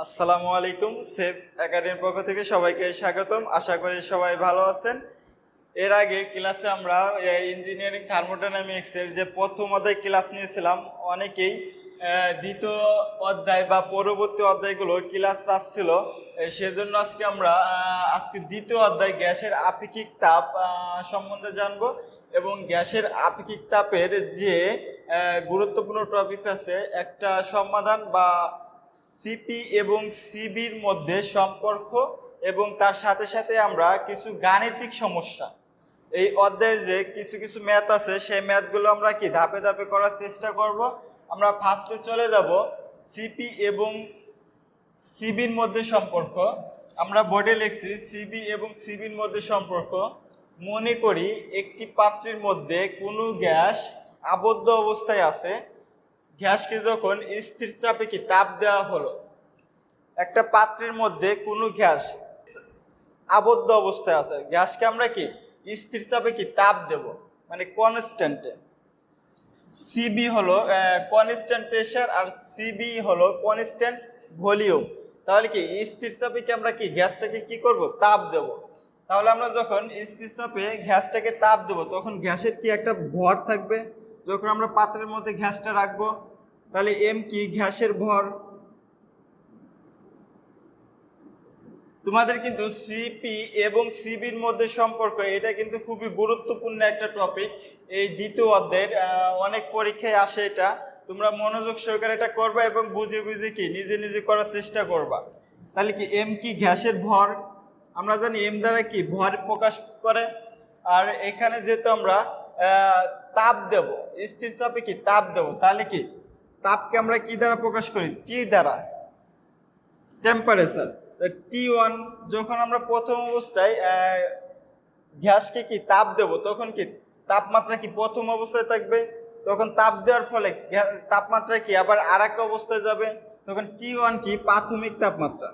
আসসালামু আলাইকুম। সেভ একাডেমির পক্ষ থেকে সবাইকে স্বাগতম। আশা করি সবাই ভালো আছেন। এর আগে ক্লাসে আমরা ইঞ্জিনিয়ারিং থার্মোডাইনামিক্সের যে প্রথম অধ্যায় ক্লাস নিয়েছিলাম, অনেকেই দ্বিতীয় অধ্যায় বা পরবর্তী অধ্যায়গুলো ক্লাস চাচ্ছিল। সেজন্য আজকে দ্বিতীয় অধ্যায় গ্যাসের আপেক্ষিক তাপ সম্বন্ধে জানবো এবং গ্যাসের আপেক্ষিক তাপের যে গুরুত্বপূর্ণ টপিকস আছে, একটা সমাধান বা সিপি এবং সিবির মধ্যে সম্পর্ক এবং তার সাথে সাথে আমরা কিছু গাণিতিক সমস্যা, এই অধ্যায়ের যে কিছু কিছু ম্যাথ আছে সেই ম্যাথগুলো আমরা ধাপে ধাপে করার চেষ্টা করব। আমরা ফার্স্টে চলে যাব সিপি এবং সিবির মধ্যে সম্পর্ক। আমরা বোর্ডে লিখছি সিবি এবং সিবির মধ্যে সম্পর্ক। মনে করি একটি পাত্রের মধ্যে কোনো গ্যাস আবদ্ধ অবস্থায় আছে। গ্যাসকে যখন স্থির চাপে তাপ দেওয়া হলো, একটা পাত্রের মধ্যে কোনো গ্যাস আবদ্ধ অবস্থায় আছে, গ্যাসকে আমরা স্থির চাপে তাপ দেব, মানে কনস্ট্যান্টে। সিবি হলো কনস্ট্যান্ট প্রেসার আর সিবি হলো কনস্ট্যান্ট ভলিউম। তাহলে স্থির চাপে আমরা গ্যাসটাকে করব, তাপ দেব। তাহলে আমরা যখন স্থির চাপে গ্যাসটাকে তাপ দেব তখন গ্যাসের একটা ভর থাকবে। যখন আমরা পাত্রের মধ্যে গ্যাসটা রাখবো তাহলে এম গ্যাসের ভর। তোমাদের কিন্তু সিপি এবং সিবির মধ্যে সম্পর্ক, এটা কিন্তু খুবই গুরুত্বপূর্ণ একটা টপিক। এই দ্বিতীয় অধ্যায়ের অনেক পরীক্ষায় আসে এটা। তোমরা মনোযোগ সহকারে এটা করবা এবং বুঝে বুঝে নিজে নিজে করার চেষ্টা করবা। তাহলে এম গ্যাসের ভর। আমরা জানি এম দ্বারা ভর প্রকাশ করে। আর এখানে যেহেতু আমরা তাপ দেব, স্থির চাপে তাপ দেব, তাহলে তাপকে আমরা দ্বারা প্রকাশ করি? টি দ্বারা, টেম্পারেচার। T1 যখন আমরা প্রথম অবস্থায় গ্যাসকে তাপ দেব তখন তাপমাত্রা প্রথম অবস্থায় থাকবে। তখন তাপ দেওয়ার ফলে তাপমাত্রা আবার আর একটা অবস্থায় যাবে। তখন T1 প্রাথমিক তাপমাত্রা।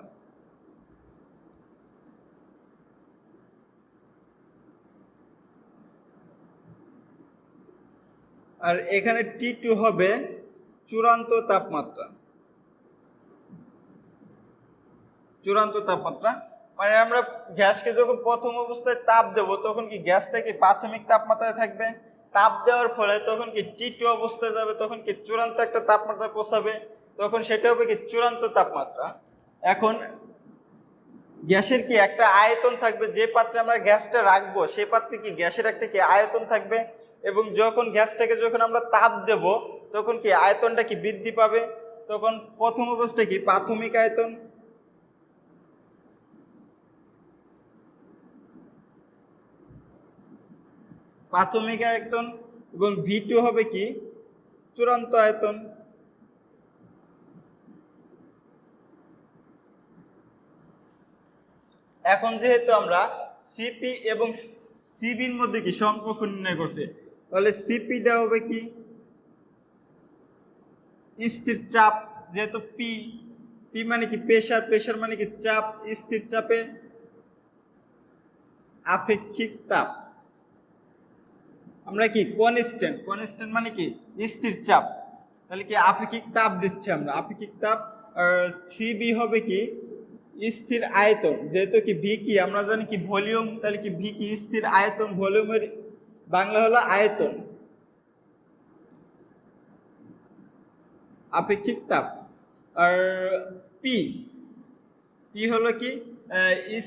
আর এখানে T2 হবে চূড়ান্ত তাপমাত্রা। চূড়ান্ত তাপমাত্রা মানে আমরা গ্যাসকে যখন প্রথম অবস্থায় তাপ দেব তখন গ্যাসটা প্রাথমিক তাপমাত্রায় থাকবে। তাপ দেওয়ার ফলে তখন T2 অবস্থায় যাবে, তখন চূড়ান্ত একটা তাপমাত্রা পৌঁছাবে, তখন সেটা হবে চূড়ান্ত তাপমাত্রা। এখন গ্যাসের একটা আয়তন থাকবে, যে পাত্রে আমরা গ্যাসটা রাখবো সেই পাত্রে গ্যাসের একটা আয়তন থাকবে। এবং যখন গ্যাসটাকে যখন আমরা তাপ দেব তখন আয়তনটা বৃদ্ধি পাবে। তখন প্রথম অবস্থায় প্রাথমিক আয়তন, প্রাথমিক আয়তন, এবং V2 হবে চূড়ান্ত আয়তন। এখন যেহেতু আমরা সিপি এবং সিবির মধ্যে সম্পর্ক নির্ণয় করছে, তাহলে সিপিটা হবে স্থির চাপ। যেহেতু পি পি মানে প্রেসার, প্রেসার মানে চাপ, স্থির চাপে আপেক্ষিক তাপ। আমরা কনস্ট্যান্ট, কনস্ট্যান্ট মানে স্থির চাপ, তাহলে আপেক্ষিক তাপ দিচ্ছি আমরা, আপেক্ষিক তাপ। আর সিবি হবে স্থির আয়তন। যেহেতু ভি আমরা জানি ভলিউম, তাহলে ভি স্থির আয়তন, ভলিউমের বাংলা হলো আয়তন, আপেক্ষিক তাপ। আর পি পি হলো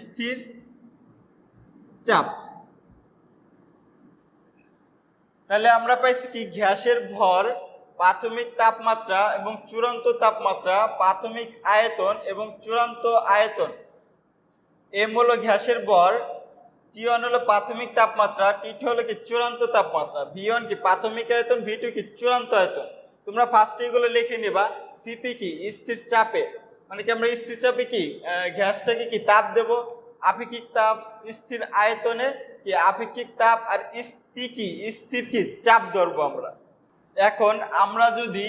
স্থির চাপ। তাহলে আমরা পাইছি গ্যাসের ভর, প্রাথমিক তাপমাত্রা এবং চূড়ান্ত তাপমাত্রা, প্রাথমিক আয়তন এবং চূড়ান্ত আয়তন। এম হলো গ্যাসের ভর, T1 হলো প্রাথমিক তাপমাত্রা, T2 হলো চূড়ান্ত তাপমাত্রা, V1 প্রাথমিক আয়তন, V2 চূড়ান্ত আয়তন। তোমরা ফার্স্টে এগুলো লিখে নিবা। সিপি স্থির চাপে, মানে আমরা স্থির চাপে গ্যাসটাকে তাপ দেব, আপেক্ষিক তাপ। স্থির আয়তনে আপেক্ষিক তাপ, আর স্থির চাপ ধরবো আমরা। এখন আমরা যদি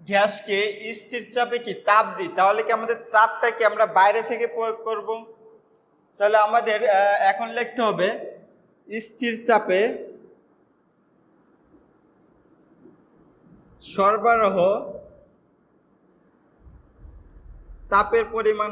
গ্যাসকে স্থির চাপে তাপ দিই তাহলে আমাদের তাপটা আমরা বাইরে থেকে প্রয়োগ করব। তাহলে আমাদের এখন লিখতে হবে স্থির চাপে সরবরাহ তাপের পরিমাণ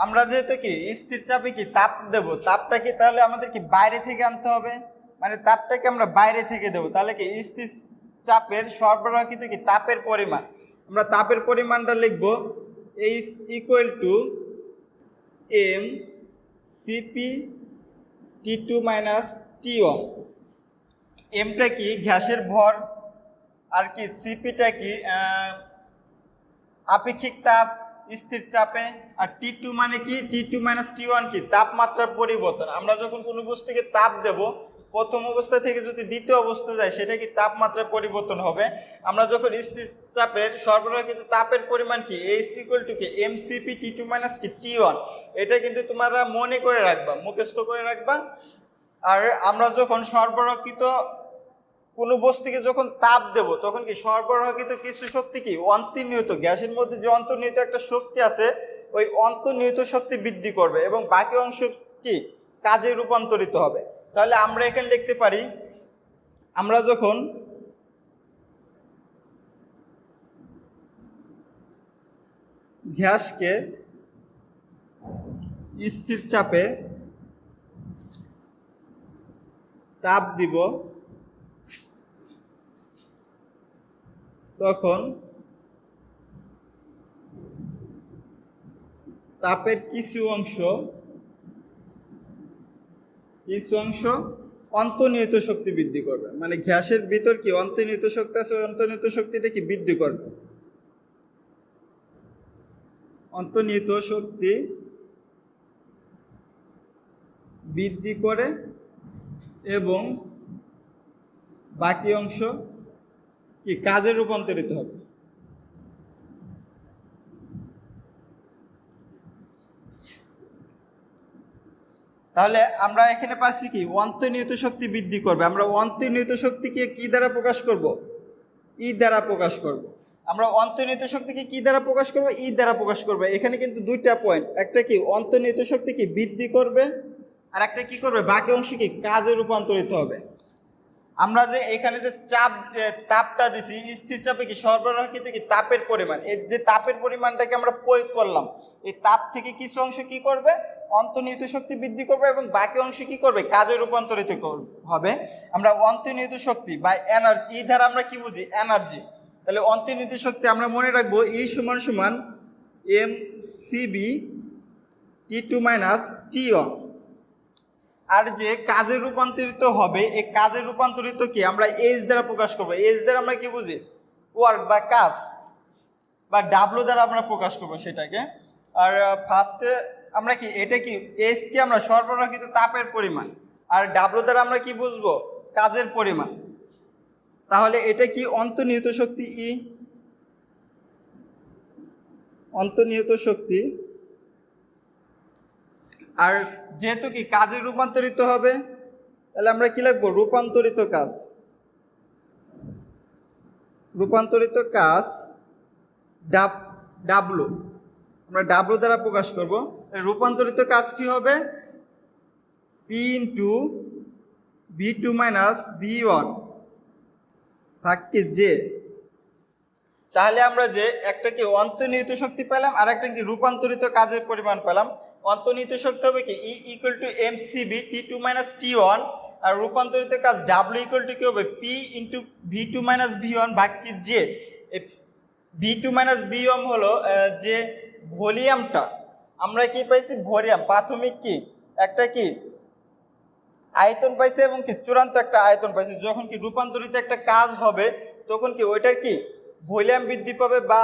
আমরা যেহেতু কি স্থির চাপে কি তাপ দেব, তাপটা কি তাহলে আমাদের কি বাইরে থেকে আনতে হবে, মানে তাপটাকে আমরা বাইরে থেকে দেব, তাহলে কি স্থির চাপের সরবরাহকৃত কি তাপের পরিমাণ, আমরা তাপের পরিমাণটা লিখব H equal to M CP T two minus T one. এমটা কি গ্যাসের ভর, আর কি সিপিটা কি আপেক্ষিক তাপ স্থির চাপে, আর টি টু মানে কি টি টু মাইনাস টি ওয়ান কি তাপমাত্রার পরিবর্তন। আমরা যখন কোনো বস্তুকে তাপ দেব, প্রথম অবস্থা থেকে যদি দ্বিতীয় অবস্থা যায় সেটা কি তাপমাত্রার পরিবর্তন হবে। আমরা যখন স্থির চাপের সরবরাহকৃত তাপের পরিমাণ কি এইচ ইকুয়াল টু কি M CP T two minus কি টি ওয়ান, এটা কিন্তু তোমরা মনে করে রাখবা, মুখস্থ করে রাখবা। আর আমরা যখন সরবরাহকৃত কোনো বস্তুকে যখন তাপ দেব তখন কি সরবরাহকৃত কিছু শক্তি কি অন্তর্নিহিত, গ্যাসের মধ্যে যে অন্তর্নিহিত একটা শক্তি আছে ওই অন্তর্নিহিত শক্তি বৃদ্ধি করবে এবং বাকি অংশ কি কাজে রূপান্তরিত হবে। তাহলে আমরা এখানে লিখতে পারি, আমরা যখন গ্যাসকে স্থির চাপে তাপ দিব তখন তাপের কিছু অংশ অন্তর্নিহিত শক্তি বৃদ্ধি করবে, মানে গ্যাসের ভিতর কি অন্তর্নিহিত শক্তি আছে, ওই অন্তর্নিহিত শক্তিটা কি বৃদ্ধি করবে, অন্তর্নিহিত শক্তি বৃদ্ধি করে এবং বাকি অংশ কি কাজে রূপান্তরিত হবে। তাহলে আমরা এখানে পাচ্ছি কি অন্তর্নিহিত শক্তি বৃদ্ধি করবে, আমরা অন্তর্নিহিত শক্তিকে কি দ্বারা প্রকাশ করব, ই দ্বারা প্রকাশ করব। আমরা অন্তর্নিহিত শক্তিকে কি দ্বারা প্রকাশ করব, ই দ্বারা প্রকাশ করব। এখানে কিন্তু দুইটা পয়েন্ট, একটা কি অন্তর্নিহিত শক্তি কি বৃদ্ধি করবে আর একটা কি করবে বাকি অংশ কি কাজে রূপান্তরিত হবে। আমরা যে এখানে যে তাপটা দিছি স্থির চাপে কি সরবরাহকৃত কি তাপের পরিমাণ, এই যে তাপের পরিমাণটাকে আমরা প্রয়োগ করলাম, এই তাপ থেকে কিছু অংশ কি করবে অন্তর্নিহিত শক্তি বৃদ্ধি করবে এবং বাকি অংশ কি করবে কাজে রূপান্তরিত হবে। আমরা অন্তর্নিহিত শক্তি বা এনার্জি, ই দ্বারা আমরা কি বুঝি এনার্জি, তাহলে অন্তর্নিহিত শক্তি আমরা মনে রাখবো ই সমান সমান M CV T two minus T one. আর যে কাজে রূপান্তরিত হবে এই কাজে রূপান্তরিত কি আমরা এইচ দ্বারা প্রকাশ করবো, এইচ দ্বারা আমরা কি বুঝি ওয়ার্ক বা কাজ, বা ডাব্লু দ্বারা আমরা প্রকাশ করবো সেটাকে। আর ফার্স্টে আমরা কি এটা কি এইচ কি আমরা সরবরাহকৃত তাপের পরিমাণ, আর ডাব্লু দ্বারা আমরা কি বুঝবো কাজের পরিমাণ। তাহলে এটা কি অন্তর্নিহিত শক্তি ই, অন্তর্নিহিত শক্তি, আর যেহেতু কি কাজে রূপান্তরিত হবে তাহলে আমরা কি লিখবো রূপান্তরিত কাজ, রূপান্তরিত কাজ ডাব্লু, আমরা ডাব্লু দ্বারা প্রকাশ করব। রূপান্তরিত কাজ কি হবে P into V two minus V one ভাগ কি জে। তাহলে আমরা যে একটা কি অন্তর্নিহিত শক্তি পেলাম আর একটা কি রূপান্তরিত কাজের পরিমাণ পেলাম। অন্তর্নিহিত শক্তি হবে কি E equal to M CV T two minus T one, আর রূপান্তরিত কাজ ডাব্লিউ ইকুয়াল টু কি হবে P into V two minus V one ভাগ কি J. V two minus V one হলো যে ভলিউমটা, আমরা কি পাইছি ভলিউম, প্রাথমিক কি একটা কি আয়তন পাইছে এবং কি চূড়ান্ত একটা আয়তন পাইছে। যখন কি রূপান্তরিত একটা কাজ হবে তখন কি ওইটার কি ভলিউম বৃদ্ধি পাবে বা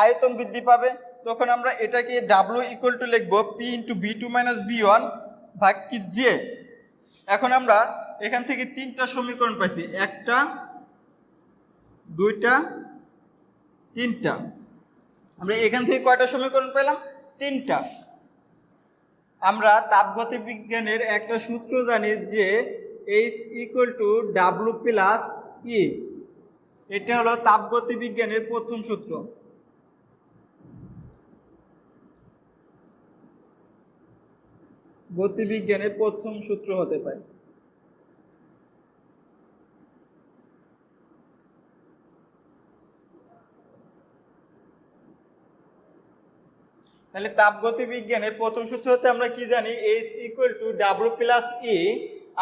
আয়তন বৃদ্ধি পাবে, তখন আমরা এটাকে ডাব্লু ইকুয়াল টু লিখবো P into V two minus V one ভাগ কি জে। এখন আমরা এখান থেকে তিনটা সমীকরণ পাইছি, একটা দুইটা তিনটা। আমরা এখান থেকে কয়টা সমীকরণ পেলাম তিনটা। আমরা তাপগতি বিজ্ঞানের একটা সূত্র জানি যে H equal to W plus E, এটা হলো তাপগতি বিজ্ঞানের প্রথম সূত্র। গতিবিজ্ঞানের প্রথম সূত্র হতে পারে। তাহলে তাপগতি বিজ্ঞানের প্রথম সূত্র হতে আমরা কি জানি, H = W + E।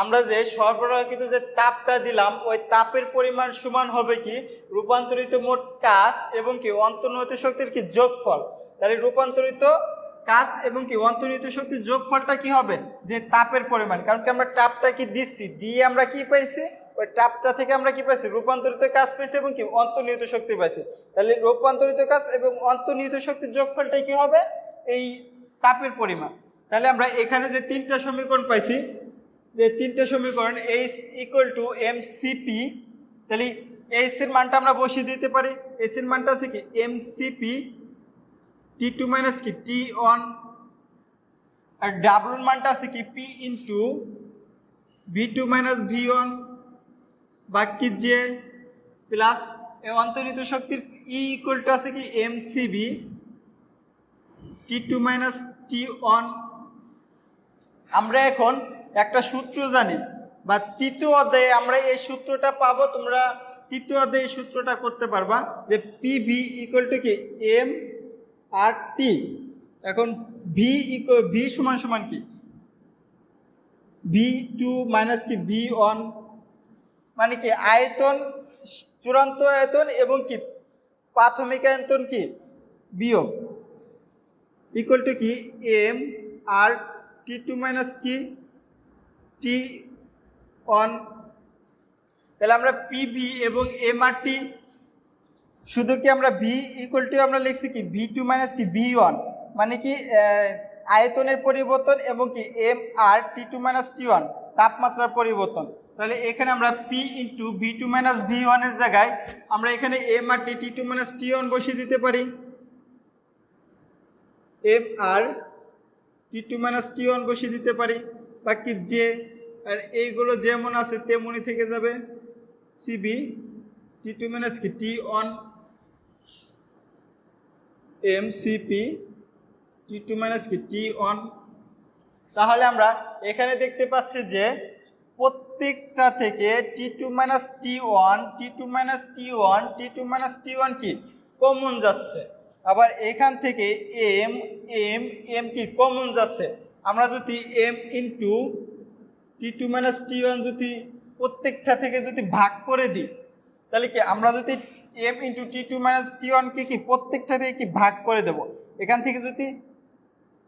আমরা যে সরবরাহকৃত যে তাপটা দিলাম ওই তাপের পরিমাণ সমান হবে কি রূপান্তরিত মোট কাজ এবং কি অন্তর্নিহিত শক্তির কি যোগফল। তাহলে রূপান্তরিত কাজ এবং কি অন্তর্নিহিত শক্তির যোগফলটা কি হবে, যে তাপের পরিমাণ। কারণ কি আমরা তাপটা কি দিচ্ছি, দিয়ে আমরা কি পাইছি, ওই তাপটা থেকে আমরা কি পাইছি রূপান্তরিত কাজ পাইছি এবং কি অন্তর্নিহিত শক্তি পাইছি। তাহলে রূপান্তরিত কাজ এবং অন্তর্নিহিত শক্তির যোগফলটা কি হবে, এই তাপের পরিমাণ। তাহলে আমরা এখানে যে তিনটা সমীকরণ পাইছি, যে তিনটা সমীকরণ H = mCp, তাহলে H এর মানটা আমরা বসিয়ে দিতে পারি। H এর মানটা আছে কি mCp T2 - কি T1, আর W এর মানটা আছে কি P × V2 - V1 বাকি যে প্লাস অন্তর্নিহিত শক্তির E = আছে কি mCb T2 - T1। আমরা এখন একটা সূত্র জানি, বা তৃতীয় অধ্যায়ে আমরা এই সূত্রটা পাবো। তোমরা তৃতীয় অধ্যায়ে এই সূত্রটা করতে পারবা যে PV = কি mRT। এখন V সমান কি V2 - কি V1, মানে কি আয়তন, চূড়ান্ত আয়তন এবং কি প্রাথমিক আয়তন কি বিয়োগ = কি mRT2 - কি T1। তাহলে আমরা PV এবং mRT শুধু কি আমরা V = আমরা লিখছি কি V2 - কি V1, মানে কি আয়তনের পরিবর্তন এবং কি mRT2 - T1 তাপমাত্রার পরিবর্তন। তাহলে এখানে আমরা P × V2 - V1 এর জায়গায় আমরা এখানে mRT2 - T1 বসিয়ে দিতে পারি। mRT2 - T1 বসিয়ে দিতে পারি, বাকি যে আর এইগুলো যেমন আছে তেমনই থেকে যাবে। CB T2 - কি T1 mCp T2 - কি T1। তাহলে আমরা এখানে দেখতে পাচ্ছি যে প্রত্যেকটা থেকে T2 - T1 T2 - T1 T2 - T1 কি কমন যাচ্ছে, আবার এখান থেকে m কি কমন যাচ্ছে। আমরা যদি m × T2 - T1 যদি প্রত্যেকটা থেকে যদি ভাগ করে দিই, তাহলে কি আমরা যদি m × T2 - T1 কে কি প্রত্যেকটা থেকে কি ভাগ করে দেব। এখান থেকে যদি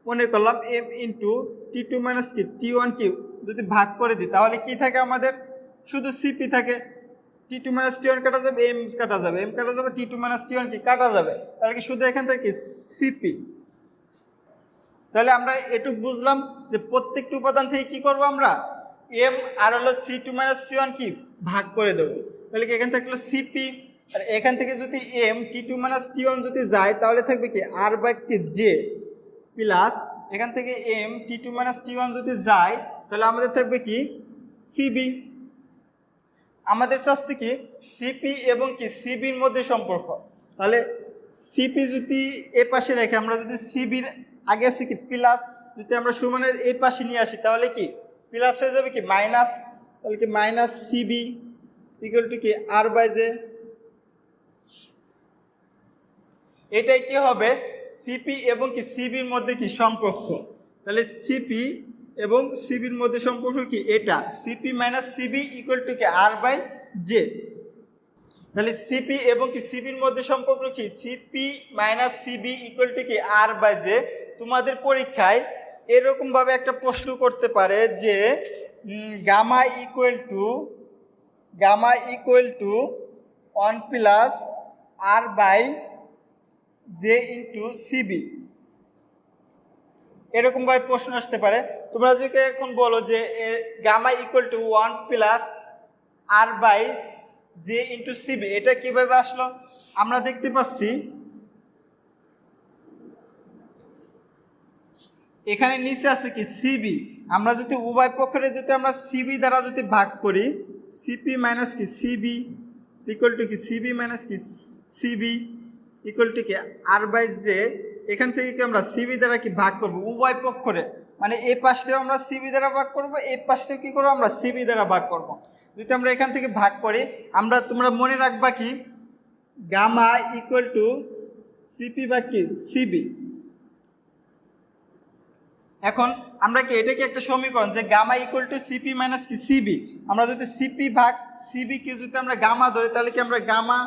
মনে করলাম m × T2 - কি T1 কি যদি ভাগ করে দিই, তাহলে কি থাকে আমাদের শুধু CP থাকে। T2 - T1 কাটা যাবে, m কাটা যাবে, m কাটা যাবে, T2 - T1 কি কাটা যাবে, তাহলে কি শুধু এখান থেকে CP। তাহলে আমরা এটুকু বুঝলাম যে প্রত্যেকটা উপাদান থেকে কি করব, আমরা m আর হলো C2 - C1 কি ভাগ করে দেব। তাহলে কি এখান থেকে হলো CP, আর এখান থেকে যদি m T2 - T1 যদি যায় তাহলে থাকবে কি R/J প্লাস এখান থেকে m T2 - T1 যদি যায় তাহলে আমাদের থাকবে কি CB। আমাদের চাচ্ছে কি CP এবং কি CBর মধ্যে সম্পর্ক। তাহলে CP যদি এ পাশে রেখে আমরা যদি CBর আগে আছে কি প্লাস, যদি আমরা সমানের এই পাশে নিয়ে আসি তাহলে কি প্লাস হয়ে যাবে কি মাইনাস। তাহলে কি -CB = কি R/J। এটাই কি হবে CP এবং কি CBর মধ্যে কি সম্পর্ক। তাহলে CP এবং CBর মধ্যে সম্পর্ক কি এটা, CP - CB = কি R/J। তাহলে CP এবং কি CBর মধ্যে সম্পর্ক কি CP - CB = কি R/J। তোমাদের পরীক্ষায় এরকম ভাবে একটা প্রশ্ন করতে পারে যে গামা = 1 + R/J × CB, এরকম ভাবে প্রশ্ন আসতে পারে। তোমরা যদি এখন বলো যে গামা = 1 + R/J × CB, এটা কিভাবে আসলো, আমরা দেখতে পাচ্ছি এখানে নিচে আছে কি CB। আমরা যদি উভয় পক্ষের যদি আমরা CB দ্বারা যদি ভাগ করি, CP - কি CB = কি CB - কি CB = কি R/J। এখান থেকে কি আমরা CB দ্বারা কি ভাগ করব উভয় পক্ষে, মানে এই পাশটাও আমরা CB দ্বারা ভাগ করব, এই পাশটাও কি করব আমরা CB দ্বারা ভাগ করব। যদি আমরা এখান থেকে ভাগ করি, তোমরা মনে রাখবা কি গামা = CP/CB। এখন আমরা কি এটা কি একটা সমীকরণ যে gamma equal to CP minus কি সিবি, আমরা যদি সিপি ভাগ সিবি কে যদি আমরা গামা ধরি তাহলে কি আমরা গামা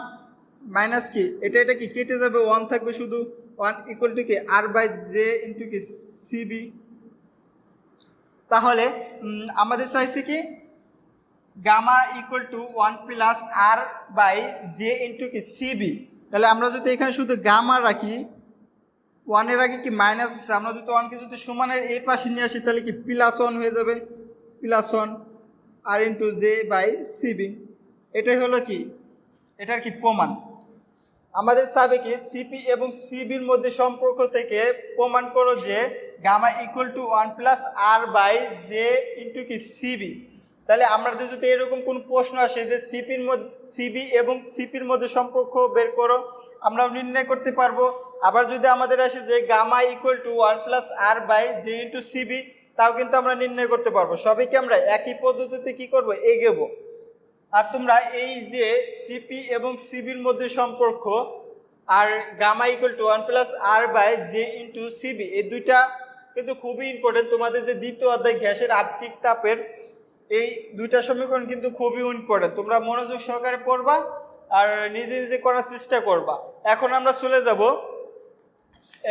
মাইনাস কি এটা কি কেটে যাবে, 1 থাকবে শুধু, 1 ইকুয়াল টু কি আর বাই জে ইন্টু কি সিবি। তাহলে আমাদের চাইছে কি gamma equal to 1 plus R by J into কি সিবি। তাহলে আমরা যদি এখানে শুধু গামা রাখি, 1 এর আগে কি মাইনাস আছে, আমরা যদি 1 কে যদি সমানের এই পাশে নিয়ে আসি তাহলে কি +1 হয়ে যাবে, +1 আর ইন্টু জে বাই সিবি। এটাই হলো কি এটার কি প্রমাণ। আমাদের চাবে কি সিপি এবং সিবির মধ্যে সম্পর্ক থেকে প্রমাণ করো যে gamma equal to 1 plus R by J into কি সিবি। তাহলে আমাদের যদি এরকম কোন প্রশ্ন আসে যে সিবি এবং সিপির মধ্যে সম্পর্ক বের করো, আমরাও নির্ণয় করতে পারবো। আবার যদি আমাদের আসে যে gamma equal to 1 plus R by J into CV, তাও কিন্তু আমরা নির্ণয় করতে পারবো। সবইকে আমরা একই পদ্ধতিতে কি করব, এগোবো। আর তোমরা এই যে সিপি এবং সিবির মধ্যে সম্পর্ক আর gamma equal to 1 plus R by J into CV, এই দুইটা কিন্তু খুবই ইম্পর্টেন্ট। তোমাদের যে দ্বিতীয় অধ্যায় গ্যাসের আপেক্ষিক তাপের এই দুইটা সমীকরণ কিন্তু খুবই ইম্পর্টেন্ট। তোমরা মনোযোগ সহকারে পড়বা আর নিজে নিজে করার চেষ্টা করবা। এখন আমরা চলে যাব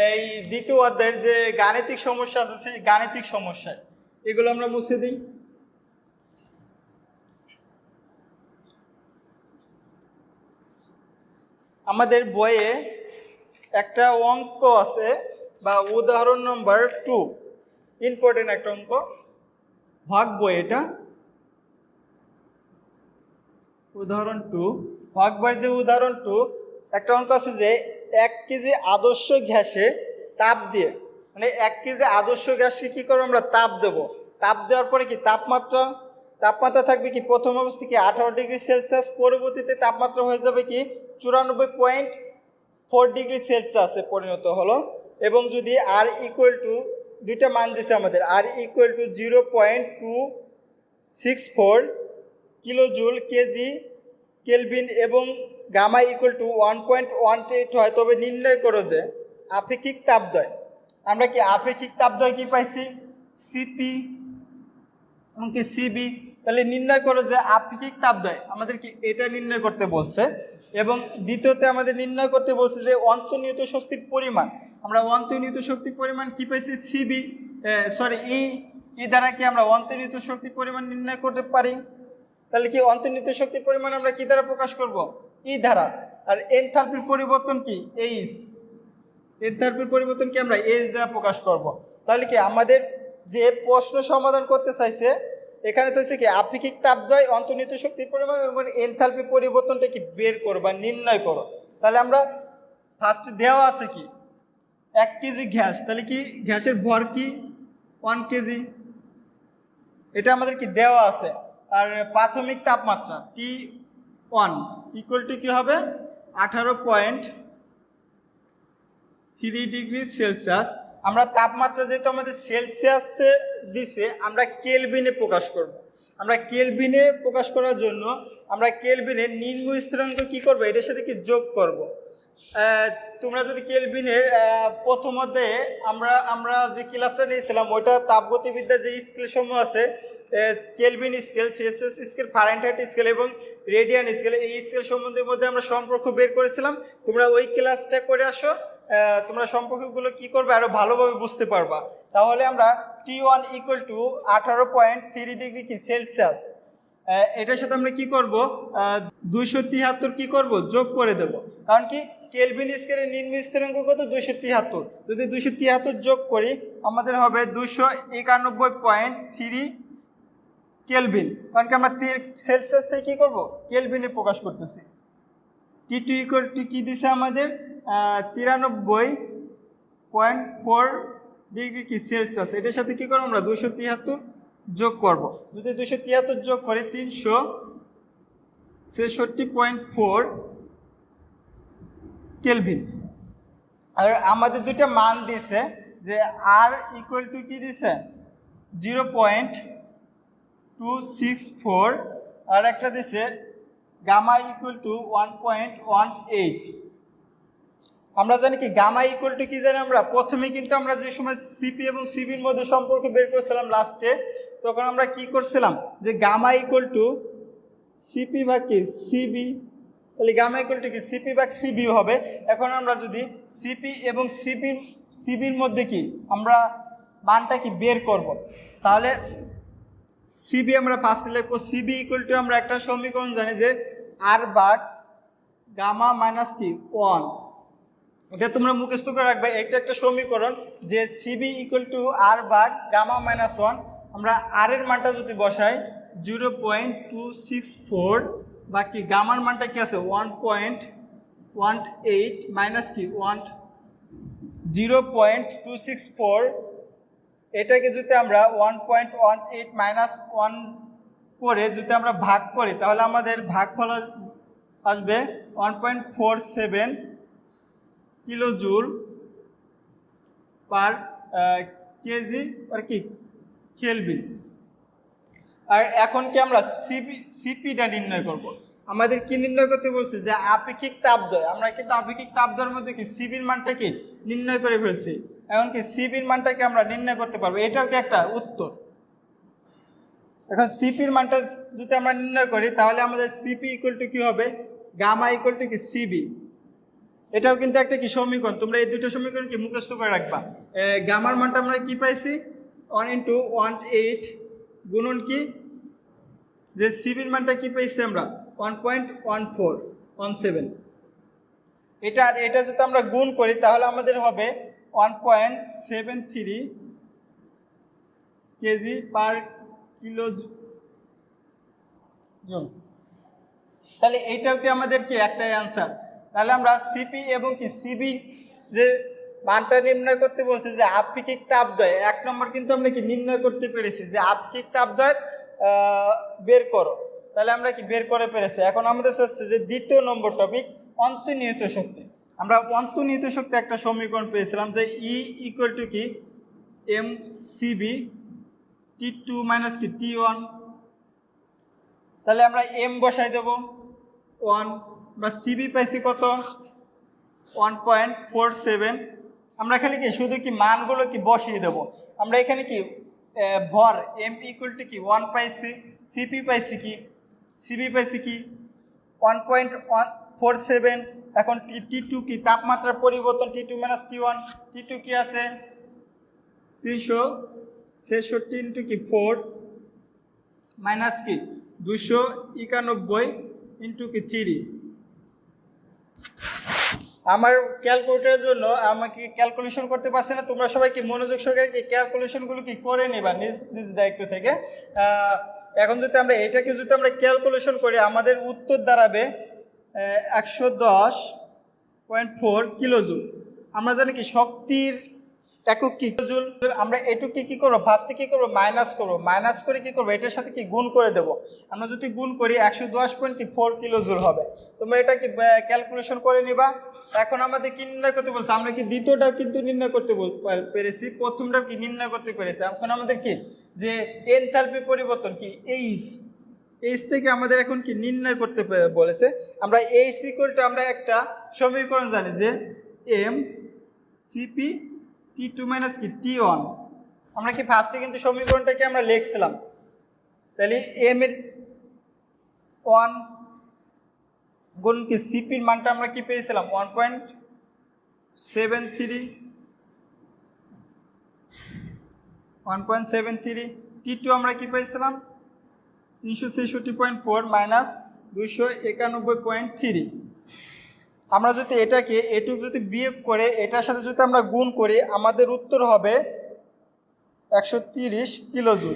এই দ্বিতীয় অধ্যায়ের যে গাণিতিক সমস্যা আছে সেই গাণিতিক সমস্যায়। এগুলো আমরা মুছে দিই। আমাদের বইয়ে একটা অঙ্ক আছে বা উদাহরণ নম্বর 2, ইম্পর্টেন্ট একটা অঙ্ক, ভাগ বই। এটা উদাহরণ 2, ভাগ বইয়ের যে উদাহরণ 2 একটা অঙ্ক আছে যে 1 কেজি আদর্শ গ্যাসে তাপ দিয়ে, মানে 1 কেজি আদর্শ গ্যাসকে কি করবো আমরা তাপ দেব। তাপ দেওয়ার পরে কি তাপমাত্রা থাকবে কি প্রথম অবস্থায় কি 18 ডিগ্রি সেলসিয়াস, পরবর্তীতে তাপমাত্রা হয়ে যাবে কি 94.4 ডিগ্রি সেলসিয়াসে পরিণত হলো। এবং যদি আর ইকুয়াল টু দুইটা মান দিছে আমাদের, R equal to 0.264 kilojoule KG kelvin এবং গামা ইকুয়াল টু 1.18 হয়, তবে নির্ণয় করো যে আপেক্ষিক তাপদ্বয়। আমরা কি আপেক্ষিক তাপদ্বয় কি পাইছি, সিপি এবং কি সিবি। তাহলে নির্ণয় করো যে আপেক্ষিক তাপদ্বয়, আমাদের কি এটা নির্ণয় করতে বলছে। এবং দ্বিতীয়তে আমাদের নির্ণয় করতে বলছে যে অন্তর্নিহিত শক্তির পরিমাণ। আমরা অন্তর্নিহিত শক্তির পরিমাণ কি পাইছি, সিবি ই দ্বারা কি আমরা অন্তর্নিহিত শক্তির পরিমাণ নির্ণয় করতে পারি। তাহলে কি অন্তর্নিহিত শক্তির পরিমাণ আমরা কি দ্বারা প্রকাশ করব, ই দ্বারা। আর এনথালপির পরিবর্তন কি, এইচ। এনথালপির পরিবর্তন কি আমরা এইচ দ্বারা প্রকাশ করব। তাহলে কি আমাদের যে প্রশ্ন সমাধান করতে চাইছে এখানে চাইছে কি আপেক্ষিক তাপদ্বয়, অন্তর্নিহিত শক্তির পরিমাণ এবং এনথালপি পরিবর্তনটা কি বের করো বা নির্ণয় করো। তাহলে আমরা ফার্স্ট দেওয়া আছে কি 1 কেজি গ্যাস, তাহলে কি গ্যাসের ভর কি 1 কেজি, এটা আমাদের কি দেওয়া আছে। আর প্রাথমিক তাপমাত্রা T1 ইকুয়াল টু কি হবে 18.3 ডিগ্রি সেলসিয়াস। আমরা তাপমাত্রা যেহেতু আমাদের সেলসিয়াসে দিছে, আমরা কেলভিনে প্রকাশ করব। আমরা কেলভিনে প্রকাশ করার জন্য আমরা কেলভিনের নিম্ন স্থিরাঙ্ক কি করব, এটার সাথে কি যোগ করব। তোমরা যদি কেলভিনের প্রথম অধ্যায়ে আমরা যে ক্লাসটা নিয়েছিলাম ওইটা তাপগতিবিদ্যা যে স্কেল সমূহ আছে, Kelvin scale, Celsius scale, Fahrenheit scale এবং রেডিয়ান স্কেল, এই স্কেল সম্বন্ধের মধ্যে আমরা সম্পর্ক বের করেছিলাম। তোমরা ওই ক্লাসটা করে আসো, তোমরা সম্পর্কগুলো কি করবে আরো ভালোভাবে বুঝতে পারবা। তাহলে আমরা T1 ইকুয়াল টু 18.3 ডিগ্রি কি সেলসিয়াস, এটার সাথে আমরা কি করব 273 কি করব যোগ করে দেব। কারণ কি কেলভিন স্কেলের নিম্ন স্থিরাঙ্ক কত 273, যদি 273 যোগ করি আমাদের হবে 291.3 কেলভিন। কারণ কি আমরা সেলসিয়াস থেকে কি করব কেলভিনে প্রকাশ করতেছি। T2 ইকুয়াল টু কি দিছে আমাদের 93.4 ডিগ্রি কি সেলসিয়াস, এটার সাথে কি করব আমরা 273 যোগ করব। যদি 273 যোগ করি 366.4 কেলভিন। আর আমাদের দুইটা মান দিছে যে আর ইকুয়াল টু কি দিছে 0.264 আর একটা দিছে গামা ইকুয়াল টু 1.18। আমরা জানি কি গামা ইকুয়াল টু কি জানি আমরা প্রথমে কিন্তু আমরা যে সময় সিপি এবং সিবির মধ্যে সম্পর্ক বের করছিলাম লাস্টে, তখন আমরা কি করছিলাম যে গামা ইকুয়াল টু সিপি বা কি সিবি, তাহলে গামা ইকুয়াল টু কি সিপি বা সিবি হবে। এখন আমরা যদি সিপি এবং সিবির মধ্যে কি আমরা মানটা কি বের করব, তাহলে সিবি আমরা ফার্স্টে লিখবো, সিবি ইকুয়াল টু আমরা একটা সমীকরণ জানি যে আর ভাগ গামা মাইনাস কি 1, এটা তোমরা মুখস্থ করে রাখবে। এটা একটা সমীকরণ যে সিবি ইকুয়াল টু আর ভাগ গামা মাইনাস 1, আমরা আর এর মানটা যদি বসাই 0.264 বা কি গামার মানটা কি আছে 1.18 মাইনাস কি 0.264, এটাকে যদি আমরা 1.18 মাইনাস 1 করে যদি আমরা ভাগ করি তাহলে আমাদের ভাগফল আসবে 1.47 কিলো জুল পার কেজি আর কি কেলভিন। আর এখন কি আমরা সিপিটা নির্ণয় করব। আমাদের কি নির্ণয় করতে বলছে যে আপেক্ষিক তাপদ্বয়, আমরা কিন্তু আপেক্ষিক তাপদ্বয়ের মধ্যে কি সিবির মানটা কি নির্ণয় করে ফেলছি, এখন কি সিবির মানটাকে আমরা নির্ণয় করতে পারবো, এটাও কি একটা উত্তর। এখন সিপির মানটা যদি আমরা নির্ণয় করি তাহলে আমাদের সিপি ইকুয়াল টু কি হবে গামা ইকুয়াল টু কি সিবি, এটাও কিন্তু একটা কি সমীকরণ, তোমরা এই দুটো সমীকরণ কি মুখস্থ করে রাখবা। গামার মানটা আমরা কি পাইছি 1 × 1.8 গুণন কি যে সিবির মানটা কি পাইছি আমরা 1.1417, এটা যদি আমরা গুণ করি তাহলে আমাদের হবে 1.73 কেজি পার কিলো জুল। তাহলে এইটাও কি আমাদের কি একটা অ্যান্সার। তাহলে আমরা সিপি এবং কি সিবি যে মানটা নির্ণয় করতে বলছি যে আপেক্ষিক তাপদ্বয়, 1 নম্বর কিন্তু আমরা কি নির্ণয় করতে পেরেছি যে আপেক্ষিক তাপদ্বয় বের করো, তাহলে আমরা কি বের করে পেরেছি। এখন আমাদের হচ্ছে যে দ্বিতীয় নম্বর টপিক অন্তর্নিহিত শক্তি। আমরা অন্তর্নিহিত শক্তি একটা সমীকরণ পেয়েছিলাম যে ই ইকুয়াল টু কি এম সিবি T2 মাইনাস কি T1, তাহলে আমরা এম বসাই দেব 1, বা সিবি পাইছি কত 1.47, আমরা খালি কি শুধু কি মানগুলো কি বসিয়ে দেব। আমরা এখানে কি ভর এম ইকুয়াল টু কি 1 পাইছি, সিবি পাইছি কি 1.47, এখন T2 কি তাপমাত্রার পরিবর্তন T2 মাইনাস T1, T2 কি আছে 366 ইন্টু কি 4 মাইনাস কি 291 ইন্টু কি 3। আমার ক্যালকুলেটরের জন্য আমাকে ক্যালকুলেশন করতে পারছে না, তোমরা সবাই কি মনোযোগ সহকারে কি ক্যালকুলেশনগুলো কি করে নিবা নিজ দায়িত্ব থেকে। এখন যদি আমরা এটাকে যদি আমরা ক্যালকুলেশন করি আমাদের উত্তর দাঁড়াবে 110.4 কিলোজুল। আমরা জানি কি শক্তির একক কি কিলোজুল, আমরা এটুকু কি করবো ফার্স্টে কি করবো মাইনাস করবো, মাইনাস করে কি করবো এটার সাথে কি গুণ করে দেবো। আমরা যদি গুণ করি 110.4 কিলোজুল হবে, তোমরা এটা কি ক্যালকুলেশন করে নিবা। এখন আমাদের কি নির্ণয় করতে বলছে, আমরা কি দ্বিতীয়টাও কিন্তু নির্ণয় করতে পেরেছি, প্রথমটাও কি নির্ণয় করতে পেরেছি। এখন আমাদের কি যে এনথালপি পরিবর্তন কি এইচটাকে আমাদের এখন কি নির্ণয় করতে বলেছে। আমরা এইচ ইকুয়াল টু আমরা একটা সমীকরণ জানি যে এম সিপি T2 মাইনাস কি T1, আমরা কি ফার্স্টে কিন্তু সমীকরণটাকে আমরা লিখছিলাম, তাহলে এম এর 1 গুণ কি সিপির মানটা আমরা কি পেয়েছিলাম 1.73, T2 আমরা কি পেয়েছিলাম 366.4 মাইনাস 291.3। আমরা যদি এটাকে এটুক যদি বিয়োগ করে এটার সাথে যদি আমরা গুণ করি আমাদের উত্তর হবে 130 কিলোজুল,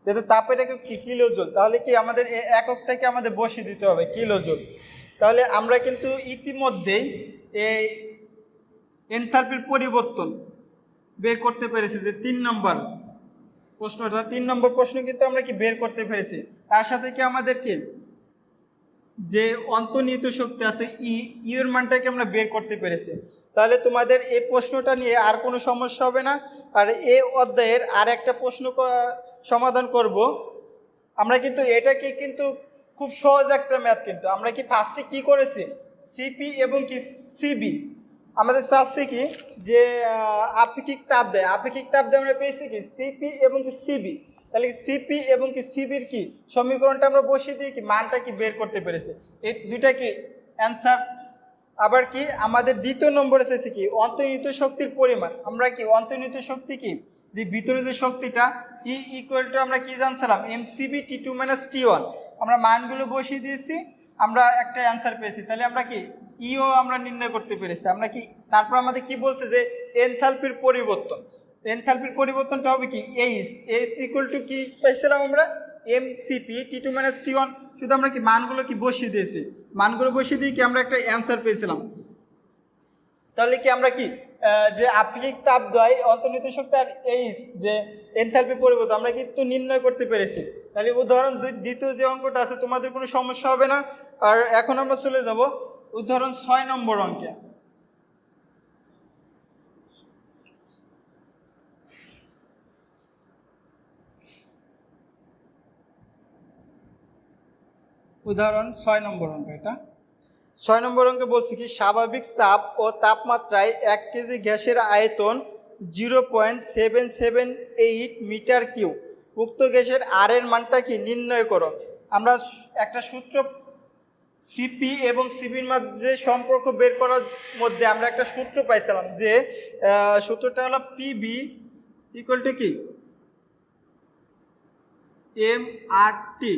যেহেতু তাপের একক কি কিলোজুল, তাহলে কি আমাদের এই এককটাকে আমাদের বসিয়ে দিতে হবে কিলোজুল। তাহলে আমরা কিন্তু ইতিমধ্যেই এই এনথালপির পরিবর্তন বের করতে পেরেছি যে 3 নম্বর প্রশ্নটা, 3 নম্বর প্রশ্ন কিন্তু আমরা কি বের করতে পেরেছি। তার সাথে কি আমাদের কি যে অন্তর্নিহিত শক্তি আছে ইউর মানটাকে আমরা বের করতে পেরেছি। তাহলে তোমাদের এই প্রশ্নটা নিয়ে আর কোনো সমস্যা হবে না। আর এই অধ্যায়ের আর একটা প্রশ্ন সমাধান করব আমরা, কিন্তু এটাকে কিন্তু খুব সহজ একটা ম্যাথ, কিন্তু আমরা কি ফার্স্টে কি করেছি সিপি এবং কি সিবি আমাদের চাচ্ছে কি যে আপেক্ষিক তাপ দেয়, আপেক্ষিক তাপ দেয় আমরা পেয়েছি কি সিপি এবং কি সিবি। তাহলে সিপি এবং কি সিবির কি সমীকরণটা আমরা বসিয়ে দিয়ে কি মানটা কি বের করতে পেরেছি, এই দুইটা কি অ্যান্সার। আবার কি আমাদের দ্বিতীয় নম্বর এসেছে কি অন্তর্নিহিত শক্তির পরিমাণ। আমরা কি অন্তর্নিহিত শক্তি কি যে ভিতরে যে শক্তিটা ই ইকুয়াল টু আমরা কি জানছিলাম এমসিবি টি টু মাইনাস টি ওয়ান, আমরা মানগুলো বসিয়ে দিয়েছি, আমরা একটা অ্যান্সার পেয়েছি। তাহলে আমরা কি ইও আমরা নির্ণয় করতে পেরেছি। আমরা কি তারপর আমাদের কি বলছে যে এনথালপির পরিবর্তন, এনথালপির পরিবর্তনটা হবে কি এইচ, এইচ ইকুয়াল টু কি পাইছিলাম আমরা এমসিপি টি টু মাইনাস টি ওয়ান। শুধু আমরা কি মানগুলো কি বসিয়ে দিয়েছি, মানগুলো বসিয়ে দিয়ে কি আমরা একটা অ্যান্সার পেয়েছিলাম। তাহলে কি আমরা কি যে আপেক্ষিক তাপ দেয় অন্তর্নিহিত শক্তি আর এইচ যে এনথালপি পরিবর্তন আমরা কিন্তু নির্ণয় করতে পেরেছি। তাহলে উদাহরণ দ্বিতীয় যে অঙ্কটা আছে তোমাদের কোনো সমস্যা হবে না। আর এখন আমরা চলে যাব উদাহরণ 6 নম্বর অঙ্কে। উদাহরণ 6 নম্বর অঙ্ক, এটা 6 নম্বর অঙ্কে বলছি কি স্বাভাবিক চাপ ও তাপমাত্রায় 1 কেজি গ্যাসের আয়তন 0.778 মিটার কিউব, উক্ত গ্যাসের আর এর মানটা কি নির্ণয় করো। আমরা একটা সূত্র সিপি এবং সিবির মধ্যে সম্পর্ক বের করার মধ্যে আমরা একটা সূত্র পাইছিলাম যে সূত্রটা হলো পিবি ইকুয়াল টু কি এম আর টি।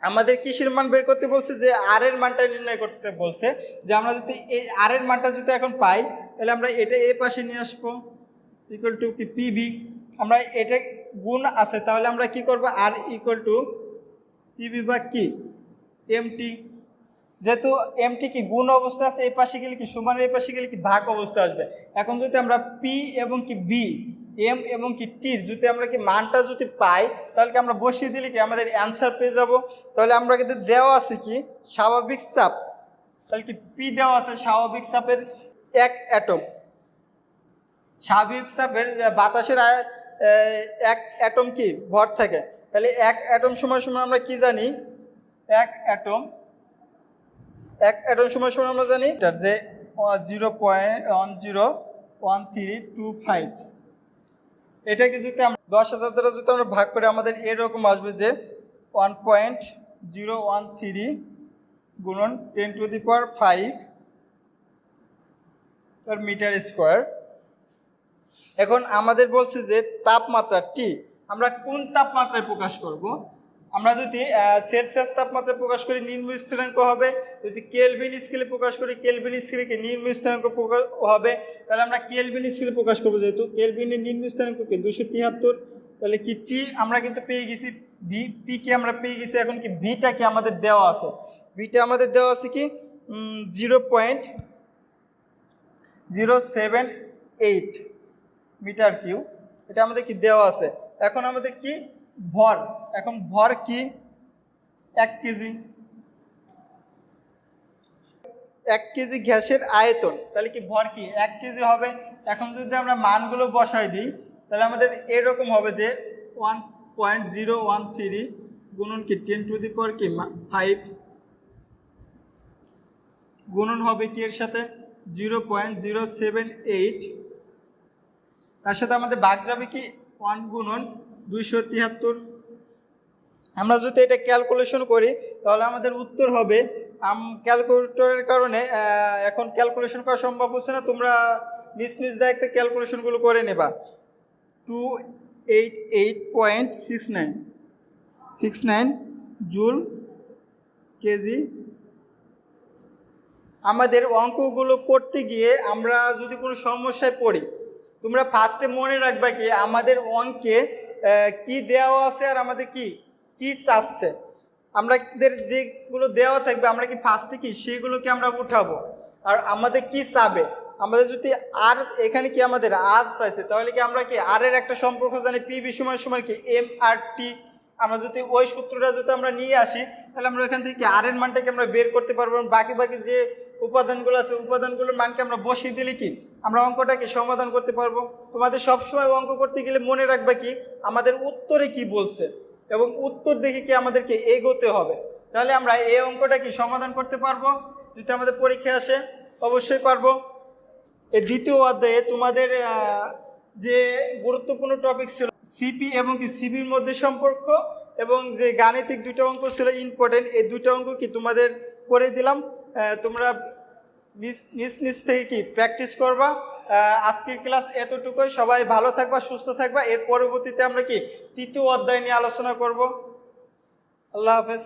আমাদের কিসের মান বের করতে বলছে যে আর এর মানটা নির্ণয় করতে বলছে, যে আমরা যদি এই আর এর মানটা যদি এখন পাই তাহলে আমরা এটা এ পাশে নিয়ে আসবো ইকুয়াল টু কি পিবি। আমরা এটা গুণ আছে তাহলে আমরা কি করব আর ইকুয়াল টু পিবি বা কি এমটি, যেহেতু এমটি কি গুণ অবস্থা আছে এই পাশে গেলে কি সমান, এই পাশে গেলে কি ভাগ অবস্থা আসবে। এখন যদি আমরা পি এবং কি বি এম এবং কি টির যদি আমরা কি মানটা যদি পাই তাহলে কি আমরা বসিয়ে দিলে কি আমাদের অ্যান্সার পেয়ে যাব। তাহলে আমরা কিন্তু দেওয়া আছে কি স্বাভাবিক চাপ, তাহলে কি পি দেওয়া আছে স্বাভাবিক চাপের 1 অ্যাটম, স্বাভাবিক চাপের বাতাসের 1 অ্যাটম কি ভর থাকে। তাহলে 1 অ্যাটম সময় সময় আমরা কি জানি 1 অ্যাটম সময় সময় আমরা জানি যে 0.101325। এটাকে যদি আমরা 10,000 দ্বারা যদি আমরা ভাগ করে আমাদের এরকম আসবে যে 1.013 গুণন 10⁵ মিটার স্কোয়ার। এখন আমাদের বলছে যে তাপমাত্রা টি আমরা কোন তাপমাত্রায় প্রকাশ করব। আমরা যদি সেলসিয়াস তাপমাত্রায় প্রকাশ করি নিম্ন স্থিরাঙ্ক হবে, যদি কেলভিন স্কেলে প্রকাশ করি কেলভিন স্কেলে কি নিম্ন স্থিরাঙ্ক হবে। তাহলে আমরা কেলভিন স্কেলে প্রকাশ করবো, যেহেতু কেলভিনের নিম্ন স্থিরাঙ্ক কি 273। তাহলে কি টি আমরা কিন্তু পেয়ে গেছি, পি কে আমরা পেয়ে গেছি। এখন কি ভিটা কি আমাদের দেওয়া আছে, ভিটা আমাদের দেওয়া আছে কি 0.078 মিটার কিউব, এটা আমাদের কি দেওয়া আছে। এখন আমাদের কি ভর, এখন ভর কি 1 কেজি, 1 কেজি গ্যাসের আয়তন, তাহলে কি ভর কি 1 কেজি হবে। এখন যদি আমরা মানগুলো বসাই দিই তাহলে আমাদের এরকম হবে যে 1.013 গুণন কি 10⁵ গুণন হবে কি এর সাথে 0.078, তার সাথে আমাদের ভাগ যাবে কি 1 গুণন 273। আমরা যদি এটা ক্যালকুলেশন করি তাহলে আমাদের উত্তর হবে, ক্যালকুলেটরের কারণে এখন ক্যালকুলেশন করা সম্ভব হচ্ছে না, তোমরা নিজ নিজ দায়িত্বে ক্যালকুলেশনগুলো করে নেবা। 288.69 জুল কেজি। আমাদের অঙ্কগুলো করতে গিয়ে আমরা যদি কোনো সমস্যায় পড়ি তোমরা ফার্স্টে মনে রাখবা কি আমাদের অঙ্কে কি দেওয়া আছে আর আমাদের কি কি চাচ্ছে। আমাদের যেগুলো দেওয়া থাকবে আমরা কি ফার্স্টে কি সেগুলোকে আমরা উঠাবো, আর আমাদের কি চাবে। আমাদের যদি আর এখানে কি আমাদের আর চাইছে তাহলে কি আমরা কি আর এর একটা সম্পর্ক জানি পিবি সমান সমান কি এম আর টি। আমরা যদি ওই সূত্রটা যদি আমরা নিয়ে আসি তাহলে আমরা ওইখান থেকে আর এর মানটাকে আমরা বের করতে পারবো। বাকি বাকি যে উপাদানগুলো আছে উপাদানগুলোর মানকে আমরা বসিয়ে দিলে কি আমরা অঙ্কটাকে সমাধান করতে পারবো। তোমাদের সবসময় অঙ্ক করতে গেলে মনে রাখবা কি আমাদের উত্তরে কি বলছে এবং উত্তর দেখে কি আমাদেরকে এগোতে হবে, তাহলে আমরা এই অঙ্কটা কি সমাধান করতে পারবো। যদি আমাদের পরীক্ষায় আসে অবশ্যই পারবো। এই দ্বিতীয় অধ্যায়ে তোমাদের যে গুরুত্বপূর্ণ টপিক ছিল সিপি এবং কি সিবির মধ্যে সম্পর্ক, এবং যে গাণিতিক দুটো অঙ্ক ছিল ইম্পর্টেন্ট, এই দুটো অঙ্ক কি তোমাদের করে দিলাম। তোমরা নিজ থেকে কি প্র্যাকটিস করবা। আজকের ক্লাস এতটুকুই। সবাই ভালো থাকবা, সুস্থ থাকবা। এর পরবর্তীতে আমরা কি তৃতীয় অধ্যায় নিয়ে আলোচনা করব। আল্লাহ হাফেজ।